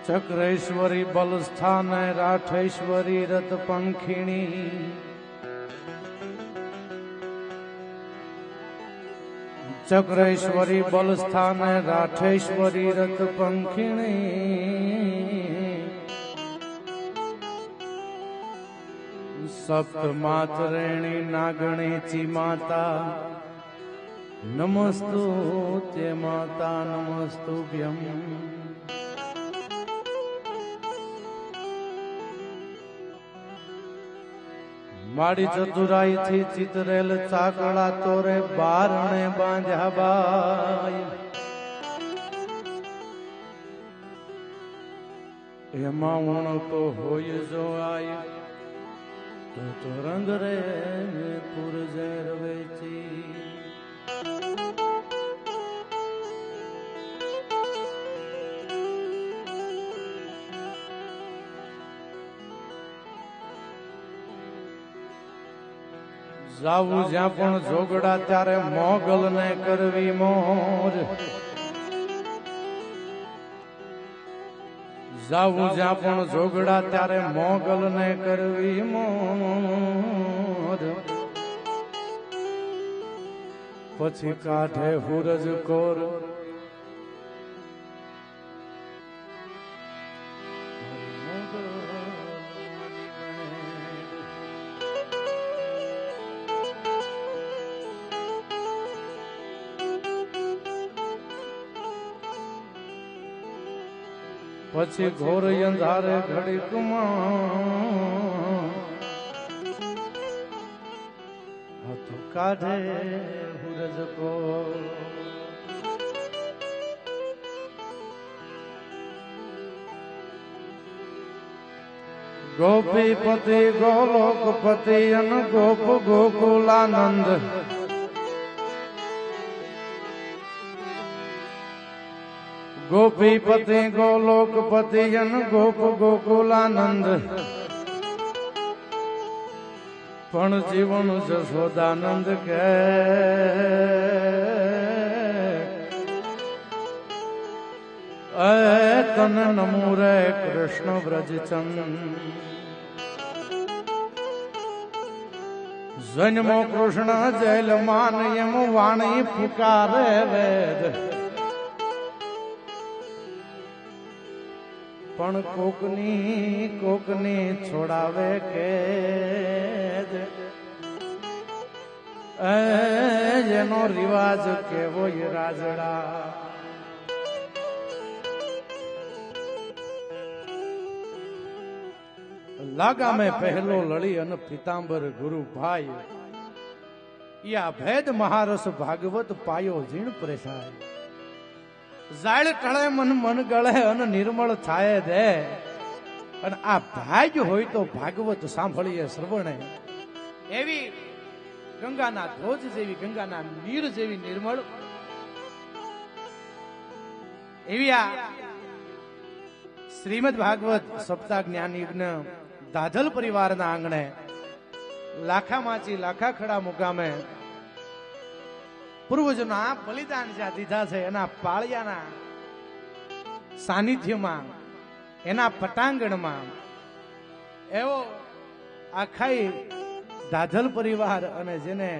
ચક્રેશ્વરી બલસ્થાન રાઠેશ્વરી રત પંખીણી ચક્રેશ્વરી બલસ્થાન રાઠેશ્વરી રત પંખીણી સપ્ત માતરેણી નાગણી ચી માતા નમસ્તુ તે માતા નમસ્તુભ્યમ માડી ચતુરાઈ થી ચિતરેલ ચાકડા તોરે બારણે બાંધ્યા બાઈ એમાં ઉણકો હોય જો આય તો રંગ રે પુરજે રવેચી જાવું જ્યાં પણ જોગડા ત્યારે મોગલ ને કરવી મોર જાવું જ્યાં પણ જોગડા ત્યારે મોગલ ને કરવી મોર પછી કાઢે હુરજ કોર પછી ઘોર અંધારે ઘડીકમાં હાથ કાઢે હુરજ કો ગોપીપતિ ગોલોકપતિ અન ગોપ ગોકુલાનંદ ગોપીપતિ ગોલોકપતિ અન ગોપ ગોકુલાનંદ પણ જીવન જશોદાનંદ કે તન નમો રે કૃષ્ણ વ્રજચંદ જન્મો કૃષ્ણ જૈલ માન એમ વાણી પુકારે વેદ પણ કોકની છોડાવે કે એનો રિવાજ કેવો રાજડા લાગા મેં પહેલો લડી અને પિતાંબર ગુરુ ભાઈ યા ભેદ મહારસ ભાગવત પાયો જીણ પ્રેસાય જાળ ટળે મન મન ગળે અને નિર્મળ થાય દે અને આ ભાગ્ય હોય તો ભાગવત સાંભળીએ શ્રવણે એવી ગંગાના ધોજ જેવી ગંગાના નીર જેવી નિર્મળ એવી આ શ્રીમદ ભાગવત સપ્તાહ જ્ઞાન યજ્ઞ દાધલ પરિવારના આંગણે લાખામાચી લાખા ખડા મુકામે પૂર્વજોના બલિદાન જ્યાં દીધા છે એના પાળિયાના સાનિધ્યમાં એના પટાંગણમાં એવો આખાઈ દાધલ પરિવાર અને જેને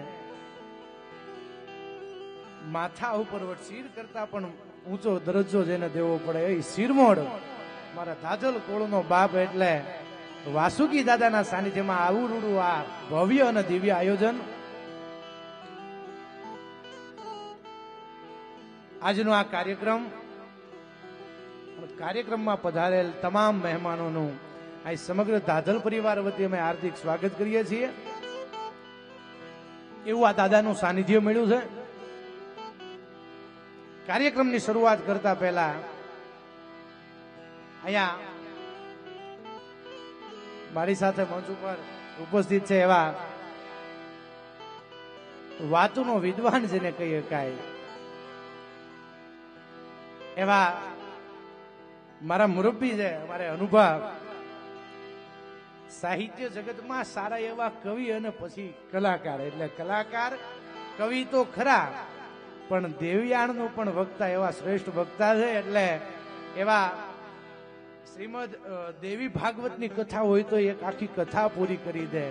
માથા ઉપર શિર કરતા પણ ઊંચો દરજ્જો જેને દેવો પડે એ શિરમોડ મારા દાધલ કોળનો બાપ એટલે વાસુકી દાદાના સાનિધ્યમાં આવું રૂડું આ ભવ્ય અને દિવ્ય આયોજન આજનો આ કાર્યક્રમમાં પધારેલ તમામ મહેમાનોનું આ સમગ્ર દાધલ પરિવાર વતી અમે હાર્દિક સ્વાગત કરીએ છીએ. એવું આ દાદાનું સાનિધ્ય મળ્યું છે. કાર્યક્રમની શરૂઆત કરતા પહેલા અહીંયા મારી સાથે મંચ ઉપર ઉપસ્થિત છે એવા વાતોનો વિદ્વાન જેને કહી શકાય એવા મારા મુરબ્બી છે, અમારે અનુભવ સાહિત્ય જગતમાં સારા એવા કવિ અને પછી કલાકાર, એટલે કલાકાર કવિ તો ખરા પણ દેવયાણનો પણ વક્તા એવા શ્રેષ્ઠ વક્તા છે. એટલે એવા શ્રીમદ દેવી ભાગવતની કથા હોય તો એક આખી કથા પૂરી કરી દે.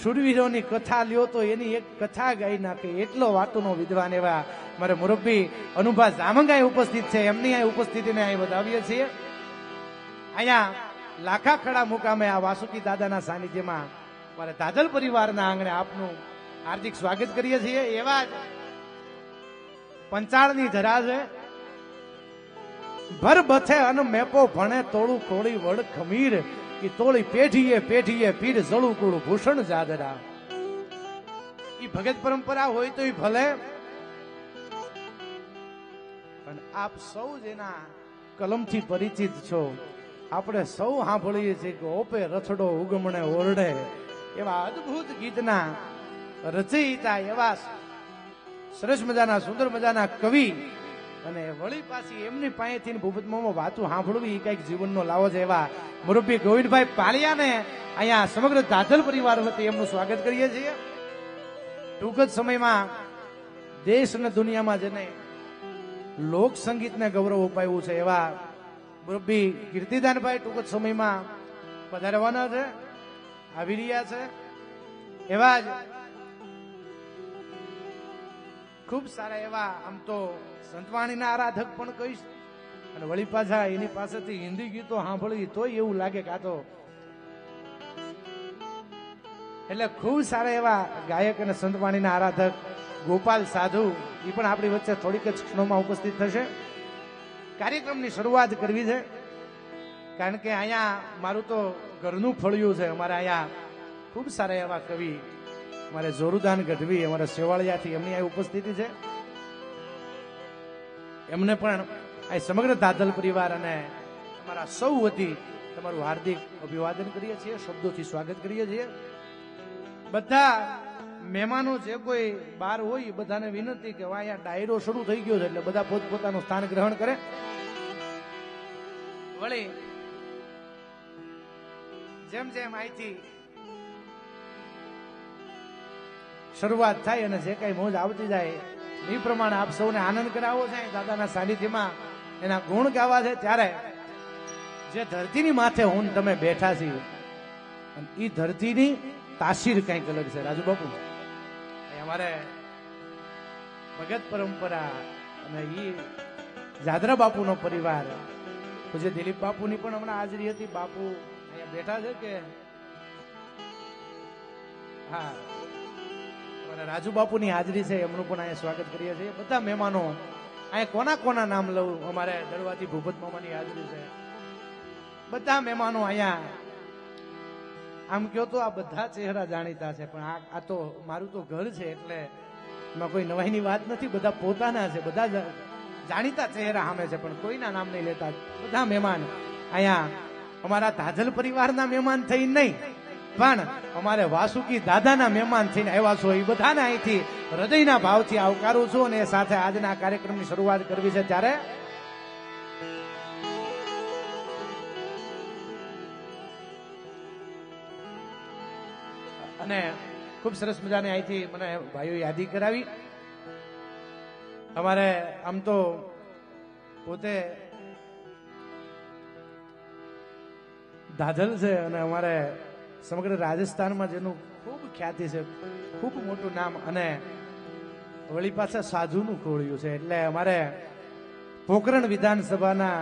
શુરવીરોની કથા લ્યો તો એની એક કથા ગાઈ નાખે. એટલો વાતોનો વિદ્વાન એવા મારે મુરબ્બી અનુભા જામંગાઈ ઉપસ્થિત છે. એમની આ ઉપસ્થિતિને અહીં વધાવીએ છીએ. અહીંયા લાખા ખડા મુકામે આ વાસુકી દાદાના સાનિધ્યમાં મારે દાદલ પરિવારના આંગણે આપનું હાર્દિક સ્વાગત કરીએ છીએ. એવા જ પંચાળની ધરા છે. ભર બથે અને મેપો ભણે તોળું કોળી વડ ખમીર કે તોળી પેઢીએ પેઢીએ પીર જળું કુળું ભૂષણ જાદરા. ઈ ભગત પરંપરા હોય તો ઈ ભલે, પણ આપ સૌ જેના કલમથી પરિચિત છો, આપણે સૌ સાંભળીએ છીએ કે ઓપે રથડો ઉગમણે ઓરડે એવા અદ્ભુત ગીતના રચયિતા, એવા સરસ મજાના સુંદર મજાના કવિ, અને વળી પાછી એમની પાસેથી ભૂપતમાં વાતું સાંભળવી એ કઈક જીવનનો લાવો છે. એવા મુરબ્બી ગોવિંદભાઈ પાલિયાને અહીંયા સમગ્ર દાદલ પરિવાર વતી એમનું સ્વાગત કરીએ છીએ. ટૂંક જ સમયમાં દેશ અને દુનિયામાં જેને લોક સંગીતને ગૌરવ અપાયું છે એવા મુરબ્બી કીર્તિદાનભાઈ ટૂંક જ સમયમાં પધારવાના છે, આવી રહ્યા છે. એવા જ ખૂબ સારા એવા આમ તો સંતવાણીના આરાધક પણ કહીશ, અને વળી પાછા એની પાસેથી હિન્દી ગીતો સાંભળવી તોય એવું લાગે કે આ તો, એટલે ખૂબ સારા એવા ગાયક અને સંતવાણીના આરાધક ગોપાલ સાધુ એ પણ આપણી વચ્ચે થોડીક જ ક્ષણોમાં ઉપસ્થિત થશે. કાર્યક્રમની શરૂઆત કરવી છે, કારણ કે અહીંયા મારું તો ઘરનું ફળિયું છે. અમારે અહીંયા ખૂબ સારા એવા કવિ અમારે જોરુદાન ગઢવી અમારા સેવાળિયાથી એમની આ ઉપસ્થિતિ છે. એમને પણ આ સમગ્ર દાદલ પરિવાર અને અમારા સૌ વતી તમારું હાર્દિક અભિવાદન કરીએ છીએ, શબ્દોથી સ્વાગત કરીએ છીએ. બધા મહેમાનો જે કોઈ બહાર હોય એ બધાને વિનંતી કે અહીંયા ડાયરો શરૂ થઈ ગયો છે, એટલે બધા પોતપોતાનું સ્થાન ગ્રહણ કરે. વળી જેમ જેમ અહીંથી શરૂઆત થાય અને જે કઈ મોજ આવતી જાય એ પ્રમાણે આપ સૌને આનંદ કરાવો છે. દાદાના સાનિધ્યમાં એના ગુણ ગાવા છે. ત્યારે જે ધરતીની માથે હું તમે બેઠા છીએ, એ ધરતીની તાસીર કઈક અલગ છે. રાજુ બાપુ, અમારે ભગત પરંપરા અને એ જાદરા બાપુનો પરિવાર, પૂજ્ય દિલીપ બાપુની પણ હમણાં હાજરી હતી. બાપુ અહીંયા બેઠા છે કે હા, રાજુ બાપુની હાજરી છે, એમનું પણ અહીંયા સ્વાગત કરીએ છીએ. બધા મહેમાનો અહીંયા કોના કોના નામ લઉં, અમારે દળવાથી ભૂપત મામાની હાજરી છે. બધા મહેમાનો અહીંયા આમ કહો તો આ બધા ચહેરા જાણીતા છે, પણ આ તો મારું તો ઘર છે એટલે એમાં કોઈ નવાઈની વાત નથી. બધા પોતાના છે, બધા જાણીતા ચહેરા સામે છે, પણ કોઈના નામ નહીં લેતા. બધા મહેમાન અહીંયા અમારા દાદલ પરિવારના મહેમાન થઈ નહીં, પણ અમારે વાસુકી દાદાના મહેમાન થઈને આવ્યા છો, એ બધાને અહીંથી હૃદયના ભાવથી આવકારું છું. અને સાથે આજના કાર્યક્રમની શરૂઆત કરવી છે. ત્યારે અને ખૂબ સરસ મજાની અહીંથી મને ભાઈઓ યાદી કરાવી. અમારે આમ તો પોતે દાદલ છે, અને અમારે સમગ્ર રાજસ્થાનમાં જેનું ખૂબ ખ્યાતિ છે, ખૂબ મોટું નામ, અને વળી પાછા સાધુનું ખોળ્યું છે. એટલે અમારે પોકરણ વિધાનસભાના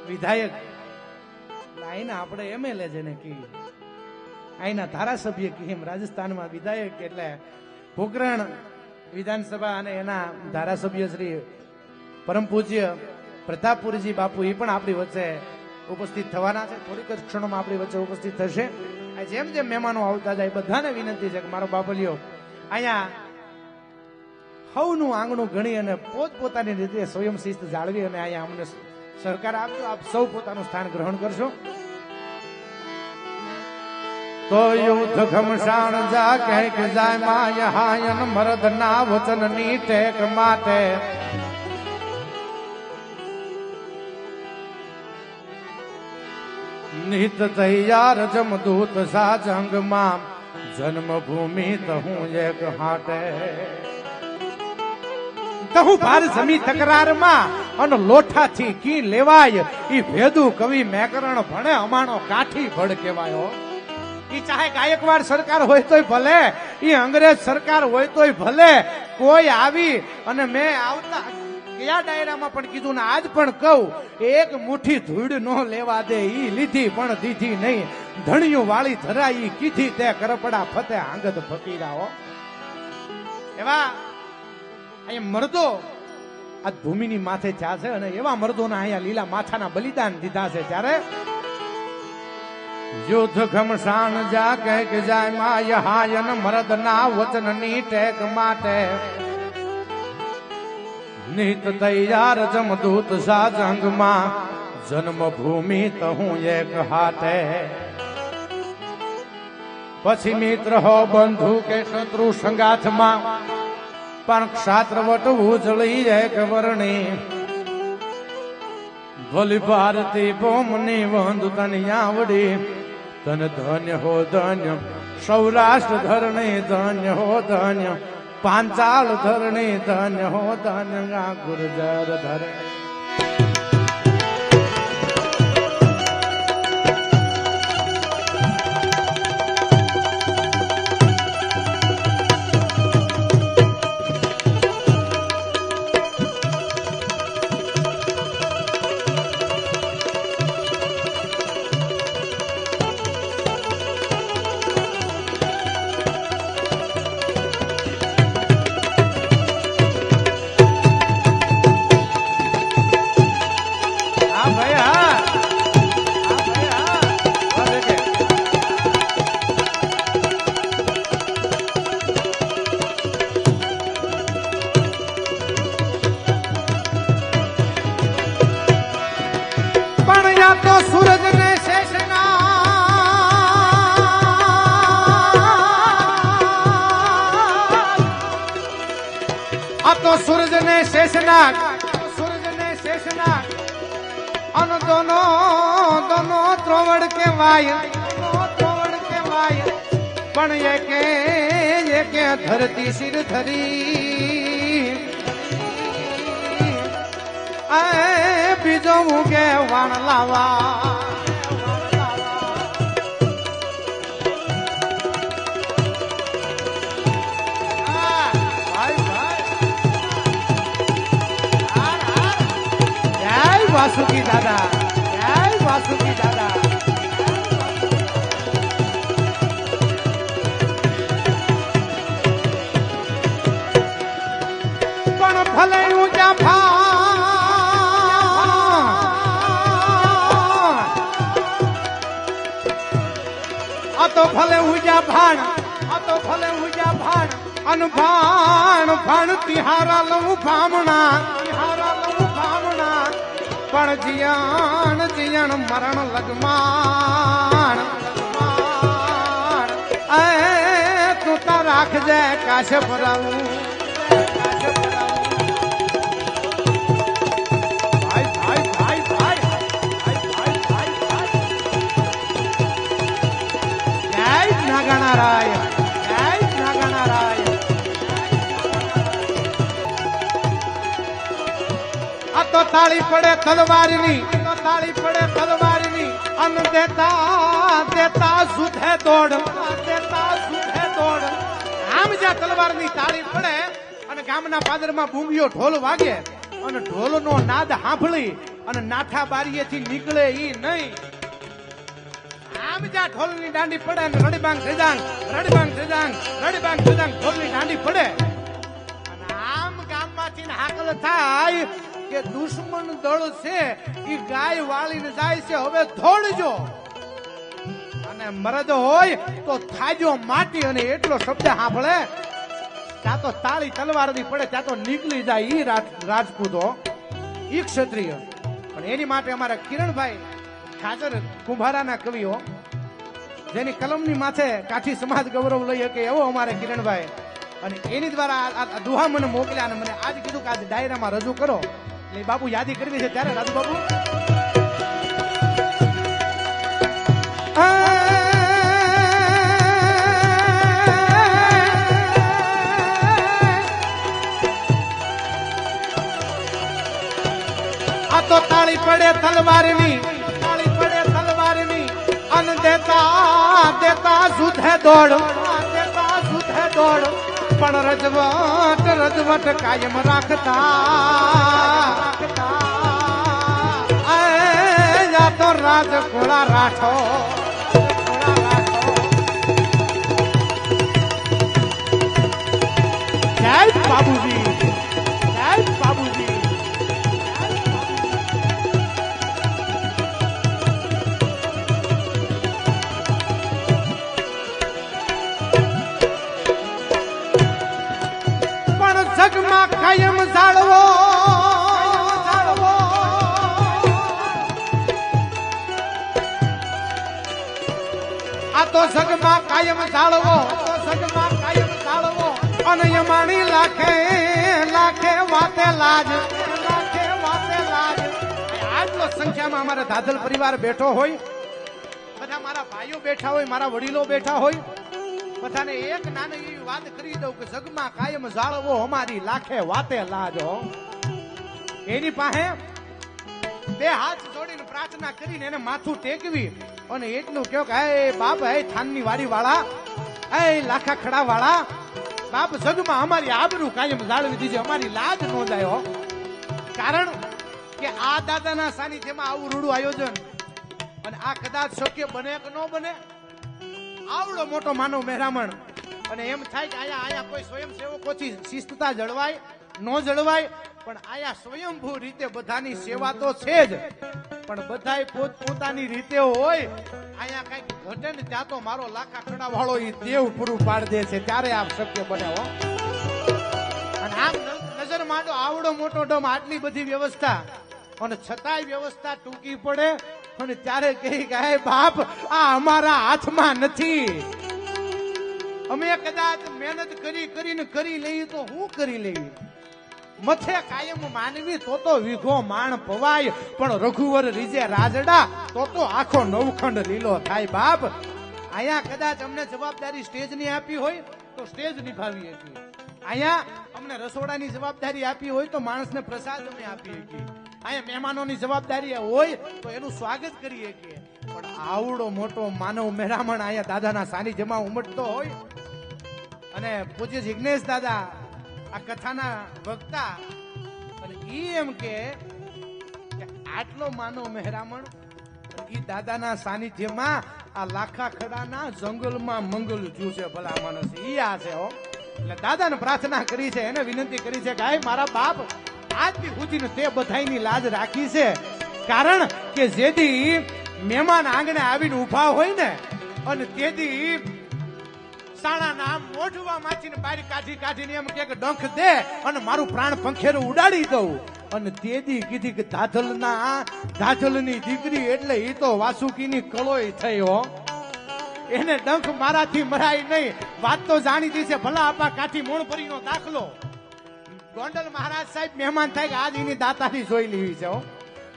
વિધાયક, અહીંના આપણે એમએલએ જેને કી, અહીંના ધારાસભ્ય કી, એમ રાજસ્થાનમાં વિધાયક એટલે પોકરણ વિધાનસભા અને એના ધારાસભ્ય શ્રી પરમ પૂજ્ય પ્રતાપપુરજી બાપુ એ પણ આપણી વચ્ચે ઉપસ્થિત થવાના છે. થોડીક જ ક્ષણોમાં આપણી વચ્ચે ઉપસ્થિત થશે. જેમ જેમ મહેમાનો આવતા જાય બધાને વિનંતી છે કે મારો બાપલિયો અહીંયા હવનું આંગણું ગણી અને પોતપોતાની રીતે સ્વયં શિસ્ત જાળવી અને અહીંયા અમને સહકાર આપજો. આપ સૌ પોતાનું સ્થાન ગ્રહણ કરશો. તો યુદ્ધ ઘમસાણ જા કહેક જાય માય હાયન મરદ ના વચન ની ટેક માટે નિત તૈયાર જમદૂત સાજંગમાં જન્મભૂમિ તો હું એક હાટે તહુ ભાર જમી તકરારમાં અને લોઠાથી કી લેવાય ઈ ભેદુ કવિ મેકરણ ભણે અમાણો કાઠી ભડ કહેવાયો. ઈ ચાહે ગાયકવાડ સરકાર હોય તોય ભલે, ઈ અંગ્રેજ સરકાર હોય તોય ભલે, કોઈ આવી અને મેં આવતા કયા ડાયરામાં પણ કીધું ને આજ પણ કહું, એક મુઠ્ઠી ધૂળ નો લેવા દે ઈ લીધી પણ દીધી નહીં, ધણિયું વાળી ધરાઈ કીધી તે કરપડા ફતે આંગદ ફકીરાઓ. એવા અહીંયા મર્દો આ ભૂમિની માથે ચા છે અને એવા મર્દોના અહીંયા લીલા માથાના બલિદાન દીધા છે. ત્યારે યુદ્ધ ઘમસાણ જા કે જાય માય હાયન મરદના વચનની ટેક માટે નિત તૈયાર જમદૂત સાજંગમાં જન્મભૂમિ તહું એક હાટે. પછી મિત્ર હો બંધુ કે શત્રુ સંગાથમાં પણ ક્ષાત્રવટ ઉજળી એક વર્ણી ભલી ભારતી બોમની વંદુ તને આવડી તન ધન્ય હો ધન્ય સૌરાષ્ટ્ર ધરણી ધન્ય હો ધન્ય પાંચાળ ધરણી ધન્ય હો ધન્ય ગુર્જર ધરણી. સૂરજ ને શેષનાગ, સૂરજ ને શેષનાગ અન દોનો દોનો ત્રોવડ કેવાય, ત્રોવડ કેવાય પણ એકે ધરતી સિર ધરી બીજો મુકે વાણ લાવા. વાસુકી દાદા, જય વાસુકી દાદા. પણ ભલે ઊંચા આ તો ભલે ઊંચા ભાણ, આ તો ભલે ઊંચા ભાણ અન ભાણ ભાણ તિહારા લઉં ભામણા, તિહારા લઉં ભામણા પણ જીયણ જીયણ મરણ લગમાણ તું તા રાખજે કાશે ભરાવું. ભાઈ ભાઈ ભાઈ ભાઈ જય નાગાણા રાય, જય નાગાણા રાય. આ તો તાળી પડે તલવારની, તો તાળી પડે તલવારની અન દેતા દેતા સુધે દોડ, દેતા સુધે દોડ. આમ જ્યાં તલવારની તાળી પડે અને ગામના પાદરમાં બૂંગીઓ ઢોલ વાગે અને ઢોલનો નાદ સાંભળી અને નાઠા બારીએથી નીકળે ઈ નહીં. આમ જ્યાં ઢોલની દાંડી પડે અને રડીબાંગ ધજાંગ, રડીબાંગ ધજાંગ, રડીબાંગ ધજાંગ ઢોલની દાંડી પડે અને આમ ગામમાંથી હાકલ થાય કે દુશ્મન દળ છે ઈ ગાય વાળીને જાય છે, હવે થોડજો. અને મરદ હોય તો થાજો માટી અને એટલો શબ્દ સાંભળે ત્યાં તો તાળી તલવારની પડે ત્યાં તો નીકળી જાય ઈ રાજપૂતો, ઈ ક્ષત્રિય. પણ એની માટે અમારા કિરણભાઈ ખાચર કુંભારાના કવિઓ જેની કલમની માથે કાઠી સમાજ ગૌરવ લઈ શકે એવો અમારે કિરણભાઈ, અને એની દ્વારા આ દુહા મને મોકલ્યા અને મને આજ કીધું કે આજે ડાયરામાં રજૂ કરો. એટલે બાપુ યાદી કરવી છે ત્યારે રાજુ બાપુ તલવારની કાળી પડે તલવારની અન દેતા દેતા સુધે દોડ દેતા સુધે દોડ પણ રજવટ કાયમ રાખતા યા તો રાજ કોળા રાઠો જય બાબુજી જય બાબુજી પણ જગમાં કાયમ જાળવો આ તો જગમાં કાયમ જાળવો જગમાં કાયમ જાળવો અને યમાણી લાખે લાખે વાતે લાજ લાખે વાતે લાજ આટલો સંખ્યામાં અમારા દાદલ પરિવાર બેઠો હોય બધા મારા ભાઈઓ બેઠા હોય મારા વડીલો બેઠા હોય બધાને એક નાની એવી વાત કરી દઉં કે જગમાં કાયમ જાળવો અમારી લાખે વાતે લાજો એની પાસે બે હાથ જોડીને પ્રાર્થના કરીને એને માથું ટેકવી અને એટલું કહો કે હે બાપ હે થાનની વાડી વાળા હે લાખા ખડા વાળા બાપ જગમાં અમારી આબરૂ કાયમ જાળવી દીધી અમારી લાજ નો જાય હો કારણ કે આ દાદાના સાનિધ્યમાં આવું રૂડું આયોજન અને આ કદાચ શક્ય બને કે ન બને આવડો મોટો માનવ મહેરામણ અને એમ થાય કે આયા કોઈ સ્વયંસેવકોથી શિસ્તતા જળવાય ન જળવાય પણ આયા સ્વયંભૂ રીતે બધાની સેવા તો છે જ પણ બધાય પોતાની રીતે હોય આયા કઈક ઘટે ને ત્યાં તો મારો લાખા ખડા વાળો ઈ દેવ પૂરું પાડ દે છે ત્યારે આ શક્ય બને હો અને આમ નજર માંડો આવડો મોટો ડમ આટલી બધી વ્યવસ્થા અને છતાંય વ્યવસ્થા ટૂંકી પડે અને ત્યારે કહી કે હે બાપ આ અમારા હાથમાં નથી અમે કદાચ મહેનત કરીને કરી લઈએ તો હું કરી લઈએ મથે કાયમ માનવી તો વીઘો માણ પવાય પણ રઘુવર રીજે રાજડા તો આખો નવખંડ લીલો થાય બાપ અહીંયા કદાચ અમને જવાબદારી સ્ટેજની આપી હોય તો સ્ટેજ નિભાવી હતી અહીંયા અમને રસોડાની જવાબદારી આપી હોય તો માણસને પ્રસાદ અમે આપી શકીએ અહીંયા મહેમાનોની જવાબદારી હોય તો એનું સ્વાગત કરીએ છીએ પણ આવડો મોટો માનવ મહેરામણ અહીંયા દાદાના સાનિધ્યમાં ઉમટતો હોય અને પૂજ્ય જિગ્નેશ દાદા આ કથાના વક્તા અને ઈ એમ કે આટલો માનવ મહેરામણ ઈ દાદાના સાનિધ્યમાં આ લાખા ખડાના જંગલમાં મંગલ જ્યું છે ભલા માણસ ઈ આ છે હો એટલે દાદાને પ્રાર્થના કરી છે એને વિનંતી કરી છે કે મારા બાપ આજથી સુધીને તે બધાયની લાજ રાખી છે કારણ કે જેથી મહેમાન આંગણે આવીને ઉભા હોય ને અને તેથી સાણાના મોઢવા માંથીને બહાર કાઢીને એમ કે ડંખ દે અને મારું પ્રાણ પંખેરું ઉડાડી દઉં અને તેદી કીધી કે દાધલની દીકરી એટલે એ તો વાસુકીની કળોય થઈ હો એને ડંખ મારાથી મરાય નહીં વાત તો જાણીતી છે ભલા આપા કાઠી મોણપરીનો દાખલો ગોંડલ મહારાજ સાહેબ મહેમાન થાય કે આજ એની દાતારી જોઈ લેવી છે હો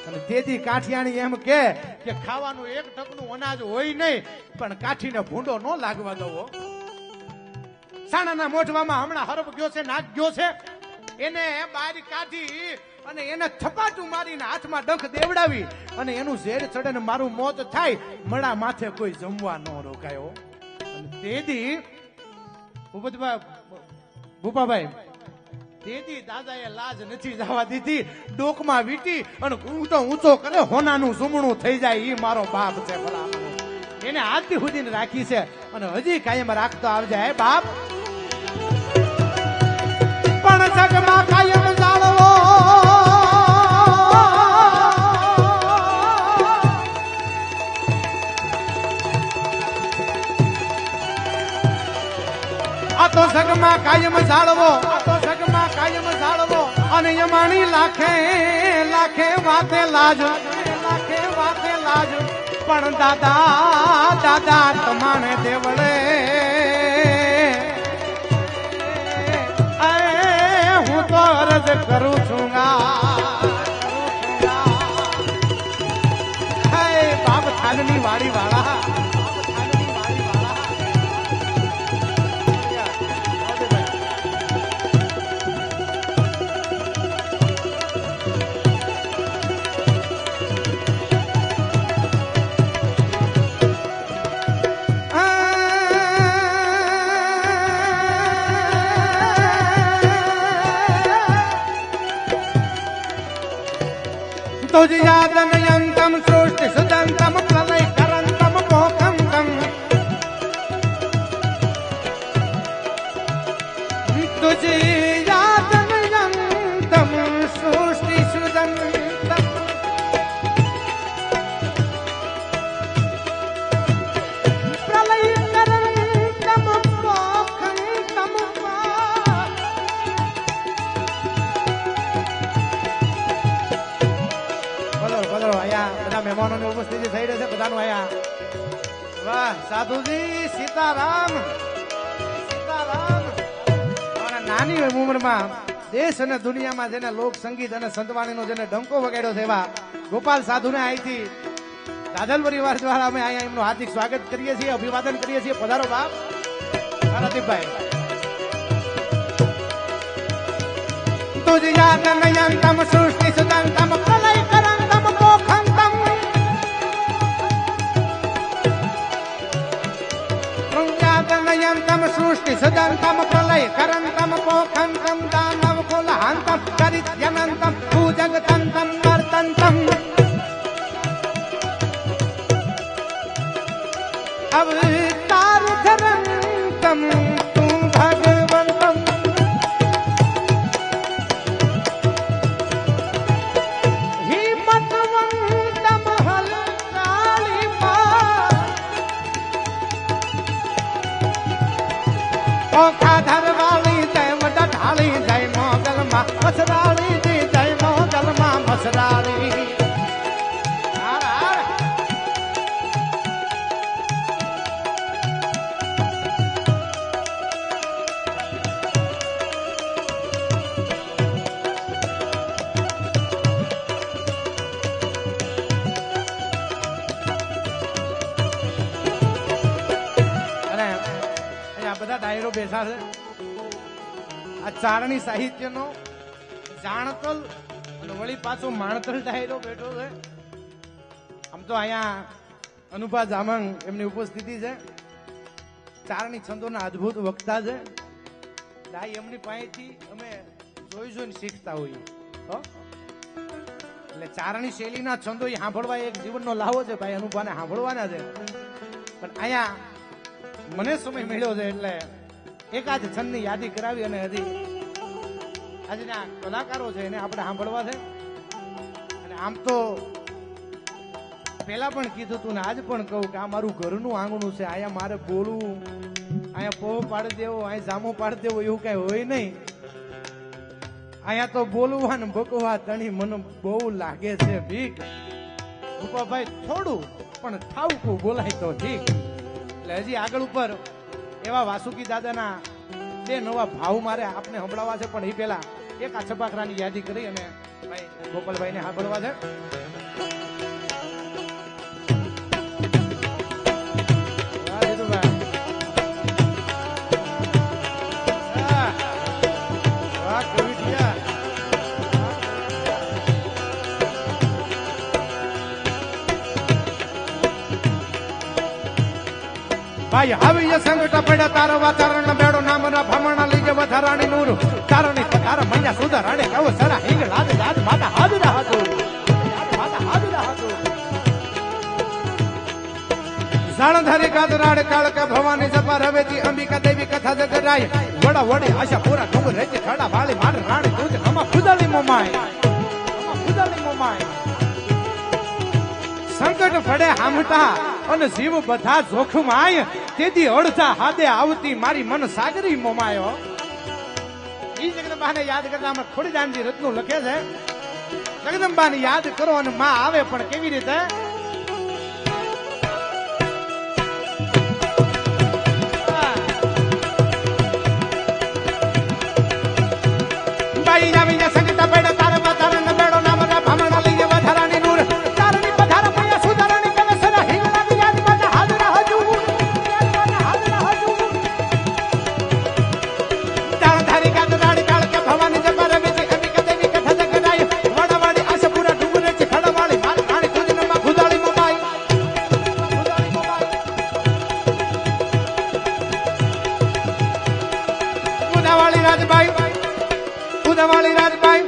અને તેથી કાઠિયાણી એમ કે ખાવાનું એક ટકનું અનાજ હોય નહીં પણ કાઠીને ભૂંડો ન લાગવા દો સાણાના મોઢવામાં હમણાં હરફ ગયો છે નાક ગયો છે એને બહાર કાઢી અને એને થપાટું મારીને હાથમાં ડંખ દેવડાવી અને એનું ઝેર ચડે ને મારું મોત થાય મળા માથે કોઈ જમવા ન રોકાયો અને તેથી ભૂપાભાઈ તેથી દાદાએ લાજ નથી જવા દીધી ડોકમાં વીટી અને ઊંચો કરે હોનાનું સુમણું થઈ જાય ઈ મારો બાપ છે ભલા એને આજથી સુધીને રાખી છે અને હજી કાયમ રાખતો આવજે હે બાપ પણ જગમાં કાયમ જાળવો આ તો જગમાં કાયમ જાળવો અને યમાણી લાખે લાખે વાતે લાજ પણ દાદા તમારે દેવળે હું તો અરજ કરું છું બાપ થાનની વાડી વાળા तुझ्यादनयन्तं सृष्टिसुदन्तं प्रलयकरन्तं मोहन्तं तुझ्यादनयन्तं सृष्टिसुदन्तं प्रलयकरन्तं मोहन्तं મહેમાનોની ઉપસ્થિતિ થઈ રહી છે બધાનું આયા વાહ સાધુજી સીતારામ સીતારામ નાની ઉંમરમાં દેશ અને દુનિયામાં જેને લોક સંગીત અને સંતવાણીનો જેને ડંકો વગાડ્યો છે એવા ગોપાલ સાધુને અહીંથી દાદલ પરિવાર દ્વારા અમે અહીંયા એમનું હાર્દિક સ્વાગત કરીએ છીએ અભિવાદન કરીએ છીએ પધારો બાપ પ્રદીપભાઈ तुझ्यादनयन्तं सृष्टिसुदन्तं प्रलयकरन्तं मोहन्तं तुझ्यादनयन्तं सृष्टिसुदन्तं प्रलयकरन्तं मोहन्तं दानवकुलहन्तं करित्यनन्तं भुजगतन्तं वर्तन्तं अवतारधरन्तं तुं भगवन्तं ધરવાળી જય ઢાળી જય મોગલમાં મસરાળી જય મોગલમાં મસરાળી બધા ડાયરો બેસા છે આ ચારણી સાહિત્યનો જાણતલ અને વળી પાછો માણતલ ડાયરો બેઠો છે આમ તો અહીંયા અનુભા જામંગ એમની ઉપસ્થિતિ છે ચારણી છંદોના અદ્ભુત વક્તા છે ડાય એમની પાસેથી અમે જોઈને શીખતા હોઈએ એટલે ચારણી શૈલીના છંદો એ સાંભળવા એક જીવનનો લાવો છે ભાઈ અનુભાને સાંભળવાના છે પણ અહીંયા મને સમય મળ્યો છે એટલે એકાદ છંદની યાદી કરાવી અને હજી આજના કલાકારો છે એને આપણે સાંભળવા છે અને આમ તો પેલા પણ કીધું તું ને આજ પણ કહું કે આ મારું ઘરનું આંગણું છે અહીંયા મારે બોલવું અહીંયા પોહ પાડી દેવો અહીંયા જામો પાડી દેવો એવું કઈ હોય નહીં અહીંયા તો બોલવા ને બકવા તણી મને બહુ લાગે છે ભીખ ભાઈ થોડું પણ ઠાવકું બોલાય તો ઠીક એટલે હજી આગળ ઉપર એવા વાસુકી દાદાના બે નવા ભાવ મારે આપને સંભળાવા છે પણ એ પેલા એક આ છપાખરાની યાદી કરી અને ભાઈ ગોપાલભાઈ ને સાંભળવા છે ભાઈ આવી સંકટ પડ્યા તારા વાતાવરણ બેડો નામના ભમણા લીજે વધારાણી નૂર તારણી તારા મૈયા સુધારાણે કહો સરા હિંગ લાદ યાદ માતા હાજરા હતો માતા હાજરા હતો સાણધારી કાદરાડ કાળકા ભવાની જપા રવેતી અંબિકા દેવી કથા જગરાય વડા વડી આશા પૂરા ડુંગર રેતી ખડા વાળી માર રાણી તું અમા ખુદાલી મોમાય ખુદાલી મોમાય સંકટ પડે હામટા અને જીવ બધા જોખમાય તેથી અડધા હાથે આવતી મારી મન સાગરી મોમાયો ઈ જગદંબાને યાદ કરતા અમે ખોડીદાનજી રત્નો લખે છે જગદંબાને યાદ કરો અને માં આવે પણ કેવી રીતે બાઈ આવી સંગીત બેડા તારા વાતાવરણ બેડો નામના ભમણા લઈએ વધારાની નૂર તારની પધારા મૈયા સુધારાની કલસરા હિંગલા યાદ માતા હાજરા હજુ યાદ માતા હાજરા હજુ તારધારી કાદરાડી કાળકે ભવાની જપા રવેતી અંબિકા દેવી કથા જગરાય વડાવાડી આશાપુરા ડુંગરે છે ખડાવાળી મારી રાણી ખુદીનમાં ખુદાળી મોમાઈ ખુદાળી મોમાઈ ઉદાવાળી રાજભાઈ ઉદાવાળી રાજભાઈ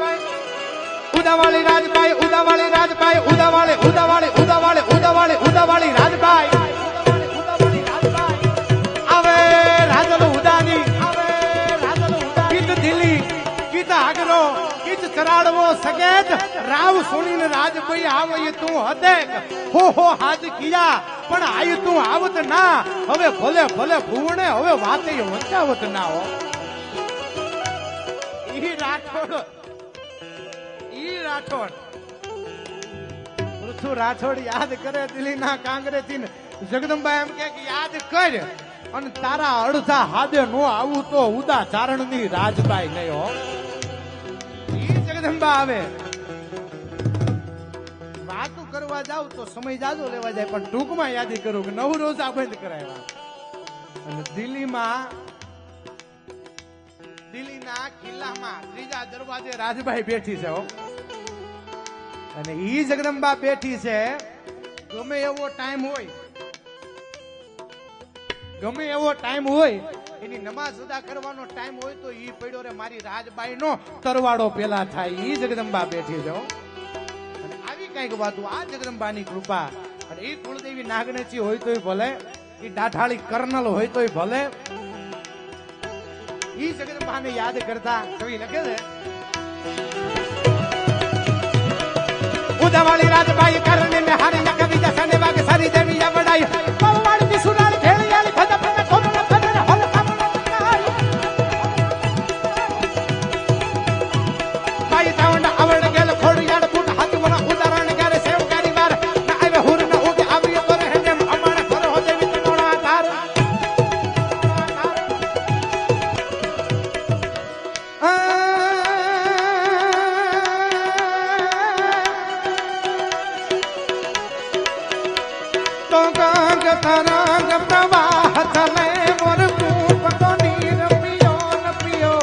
ઉદાવાળી રાજભાઈ ઉદાવાળી રાજભાઈ ઉદાવાળી ઉદાવાળી ઉદાવાળી ઉદાવાળી ઉદાવાળી રાજભાઈ આવે રાજલ ઉદાની આવે રાજલ ઉદા કીત દિલ્હી કીત આગરો કીત ચરાડવો સગેત રાવ સુણીને રાજભાઈ આવે તું હદે હો હાજ કિયા પણ આય તું આવત ના હવે ભલે ભલે ભૂવણે હવે વાતે વંચાવત ના હો ઈ રાઠોડ પૃથુ રાઠોડ યાદ કરે દિલ્હીના કાંગ્રેસી જગદંબા એમ કે યાદ કર અને તારા અડધા હાદે નો આવું તો ઉદા ચારણ ની રાજબાઈ નહીં હો ઈ જગદંબા આવે વાતો કરવા જાવ તો સમય જાજો લેવા જાય પણ ટૂંકમાં યાદી કરું કે નવ રોજ આ બંધ કરાવ્યા અને દિલ્હીના કિલ્લામાં ત્રીજા દરવાજે રાજભાઈ બેઠી છે અને ઈ જગદંબા બેઠી છે ગમે એવો ટાઈમ હોય એની નમાઝ અદા કરવાનો ટાઈમ હોય તો ઈ પડ્યો રે મારી રાજબાઈ નો તરવાડો પેલા થાય ઈ જગદંબા બેઠી છે અને આવી કઈક વાતો આ જગદંબાની કૃપા અને ઈ કુળદેવી નાગનેચી હોય તોય ભલે ઈ દાઠાળી કર્નલ હોય તોય ભલે ઈ જગદંબાને યાદ કરતા કવિ લખે છે ઉદાવાળી રાજબાઈ કરને મે હારી ન કવિ દસને વાગ સારી દેવી આવડાઈ પવાડ ની સુનાળ ભેળિયાળી ભદ ભદ કોમળ ભદ હોલ કામળ બાઈ તાવંડ આવડ ગેલ ખોડિયાડ ફૂટ હાથ વણા ઉદાહરણ કરે સેવકારી વાર ના આવે હુર ન ઉગે આવ્યો તો રહે તેમ અમાણે ફર હો દેવી તનોડા તાર તો ગંગ તરંગ પ્રવાહ ચલે મોર કૂપ તો નીર પિયો ન પિયો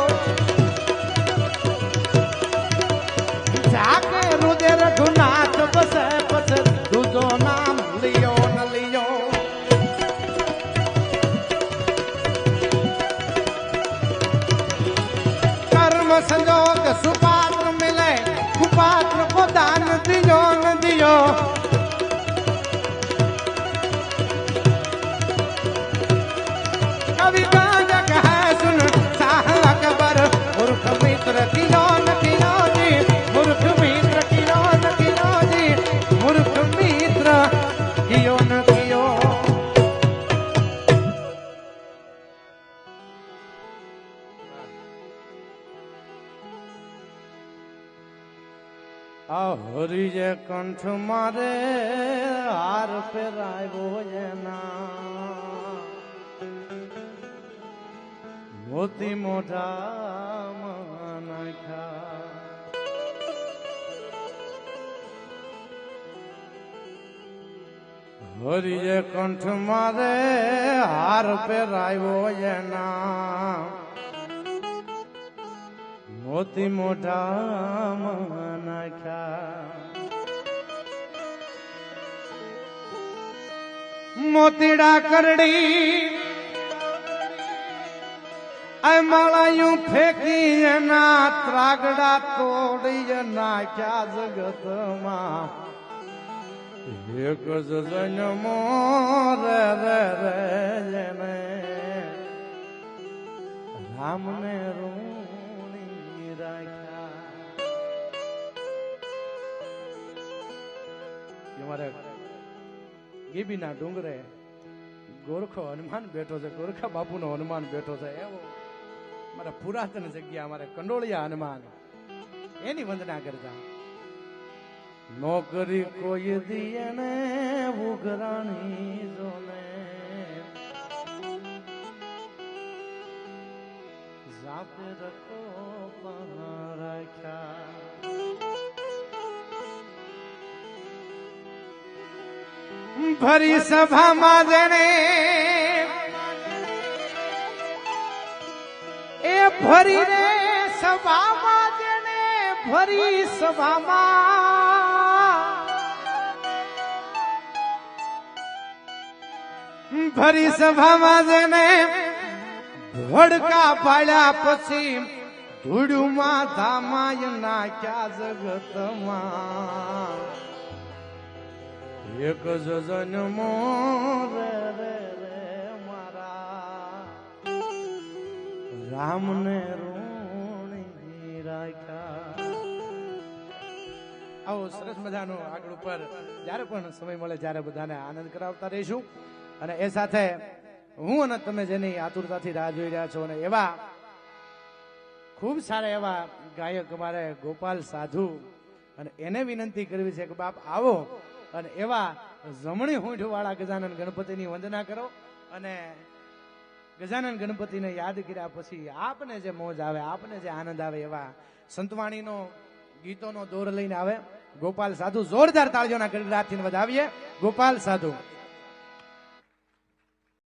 જાગે રુદે રઘુનાથ બસે પછ દૂજો નામ લિયો ન લિયો કર્મ સંજોગ સુપાત્ર મિલે कुपात्र को दान दियो न दियो कवि गाजक है सुन साह अकबर मूर्ख मित्र किलो न किलो जी मूर्ख मित्र किलो न किलो जी मूर्ख मित्र कियो न कियो हरि जे कंठ मारे हार पेरायो जना मोती मोटा नाखा हरि जे कंठ मारे हार पेरायो जना मोती मोटा नाखा मोतीड़ा करड़ी मालायूं फेंकी ना त्रागड़ा तोड़ी नाख्या जगत मां एक जन्मो रे रे रे जने राम ने ऋणी राख्या हमारे ગીબીના ડુંગરે ગોરખો હનુમાન બેઠો છે ગોરખા બાપુનો હનુમાન બેઠો છે એવો મારા પુરાતન જગ્યા અમારે કંડોળિયા હનુમાન એની વંદના કરતા નોકરી કોઈ દિયે ને ઉઘરાણી જોને જાતે રખો રાખ્યા भरी सभा माजने ए भरी रे सभा माजने भरी सभा भरी सभा माजने भड़का पाळ्या पछी ધૂળમાં ધામાય નાખ્યા જગતમાં એક જ જન્મો રે રે રે મારા રામને ઋણી રાખ્યા. આવો સરસ મજાનો આગળ ઉપર જ્યારે પણ સમય મળે ત્યારે બધાને આનંદ કરાવતા રહીશું. અને એ સાથે હું અને તમે જેની આતુરતાથી રાહ જોઈ રહ્યા છો અને એવા ખૂબ સારા એવા ગાયક અમારે ગોપાલ સાધુ, અને એને વિનંતી કરવી છે કે બાપ આવો અને એવા જમણી હોઠ વાળા ગજાનન ગણપતિની વંદના કરો. અને ગજાનન ગણપતિને યાદ કર્યા પછી આપને જે મોજ આવે, આપને જે આનંદ આવે એવા સંતવાણીનો ગીતોનો દોર લઈને આવે ગોપાલ સાધુ. જોરદાર તાળીઓના ગણરાજથી વધાવીએ ગોપાલ સાધુ.